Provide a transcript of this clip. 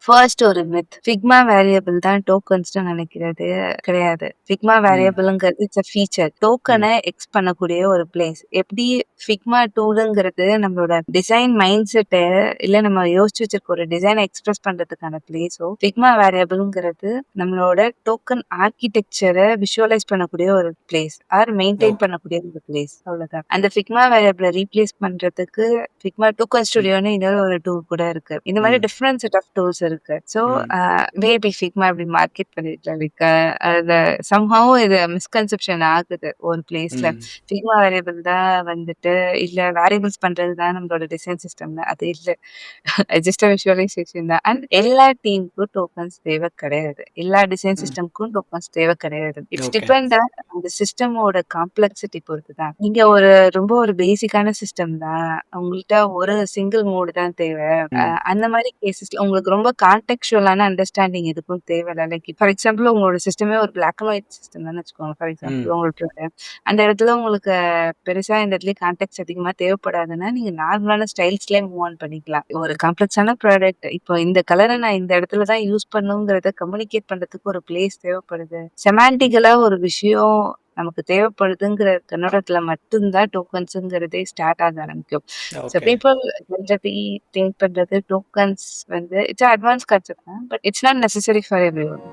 First ஒரு myth. Figma variable தான் டோக்கன்ஸ்ன்னு நினைக்கிறது கிடையாது. ஃபிக்மா ம். வேரியபிள்ங்கிறது இட்ஸ் அ ஃபீச்சர். ம். டோக்கன எக்ஸ் பண்ணக்கூடிய ஒரு பிளேஸ். எப்படி ஃபிக்மா டூலுங்கிறது நம்மளோட டிசைன் மைண்ட் செட்ட இல்ல நம்ம யோசிச்சு வச்சிருக்க ஒரு டிசைனை எக்ஸ்பிரஸ் பண்றதுக்கான பிளேஸோ, ஃபிக்மா வேரியபிள்ங்கிறது நம்மளோட டோக்கன் ஆர்க்கிடெக்சரை விஷுவலைஸ் பண்ணக்கூடிய ஒரு பிளேஸ் ஆர் மெயின்டைன் ஓகே. பண்ணக்கூடிய ஒரு பிளேஸ். அவ்வளவுதான். அந்த ஃபிக்மா வேரியபிளை ரீப்ளேஸ் பண்றதுக்கு ஃபிக்மா டோக்கன் ம். ஸ்டுடியோன்னு இன்னொரு ஒரு டூல் கூட இருக்கு. இந்த மாதிரி ம். டிஃப்ரெண்ட் செட் ஆஃப் டூல்ஸ் இருக்கு. ஸோ ம். பேபி ஃபிக்மா இப்படி மார்க்கெட் பண்ணிருக்கலாம். லைக் அத சம்ஹவ் இது மிஸ்கன்செப்ஷன் ஆகுது ஒரு பிளேஸ்ல. ம். ஃபிக்மா வேரியபிள் தான் வந்துட்டு இல்ல வேரியபிள்ஸ் பண்றது தான் நம்மளோட டிசைன் சிஸ்டம்ல. அது இல்ல. ஜஸ்ட் விஷுவலைசேஷன் தான். அண்ட் எல்லா டீமுக்கும் டோக்கன்ஸ் தேவை கிடையாது. எல்லா டிசைன் ம். சிஸ்டம்க்கும் டோக்கன்ஸ் தேவை கிடையாது. It's okay. டிபெண்ட் ஆன் அந்த சிஸ்டமோட காம்ப்ளெக்சிட்டி பொறுத்து தான். நீங்க ரொம்ப ஒரு பேசிக்கான சிஸ்டம் தான். உங்கள்ட்ட ஒரு சிங்கிள் மோடு தான் தேவை. ம். அந்த மாரி கேஸஸ்ல உங்களுக்கு ரொம்ப கான்டெக்சுவலான அண்டர்ஸ்டாண்டிங் எதுக்கும் தேவையில்ல. லைக் ஃபார் எக்ஸாம்பிள் உங்களோட சிஸ்டமே ஒரு பிளாக் அண்ட் ஒயிட் சிஸ்டம் தான்னு வச்சுக்கோங்க. ஃபார் ம். எக்ஸாம்பிள் உங்களுக்கு அந்த இடத்துல உங்களுக்கு பெருசா இந்த இடத்துலயும் கான்டெக்ட் அதிகமா தேவைப்படாதுன்னா, நீங்க நார்மலான ஸ்டைல்ஸ்லயே மூவ் ஆன் பண்ணிக்கலாம். ஒரு காம்ப்ளெக்ஸான ப்ராடக்ட் இப்போ இந்த கலர நான் இந்த இடத்துல தான் யூஸ் பண்ணுங்கிறத கம்யூனிகேட் பண்றதுக்கு ஒரு பிளேஸ் தேவைப்படுது. செமாண்டிக்கலா ஒரு விஷயம் நமக்கு தேவைப்படுதுங்கிற கண்ணோட்டத்துல மட்டும் தான் டோக்கன்ஸ்ங்கிறதே ஸ்டார்ட் ஆக ஆரம்பிக்கும். So okay. People generally think பண்றது டோக்கன்ஸ் வந்து இட்ஸ் அட்வான்ஸ் கான்செப்ட் தான். But it's not necessary for everyone.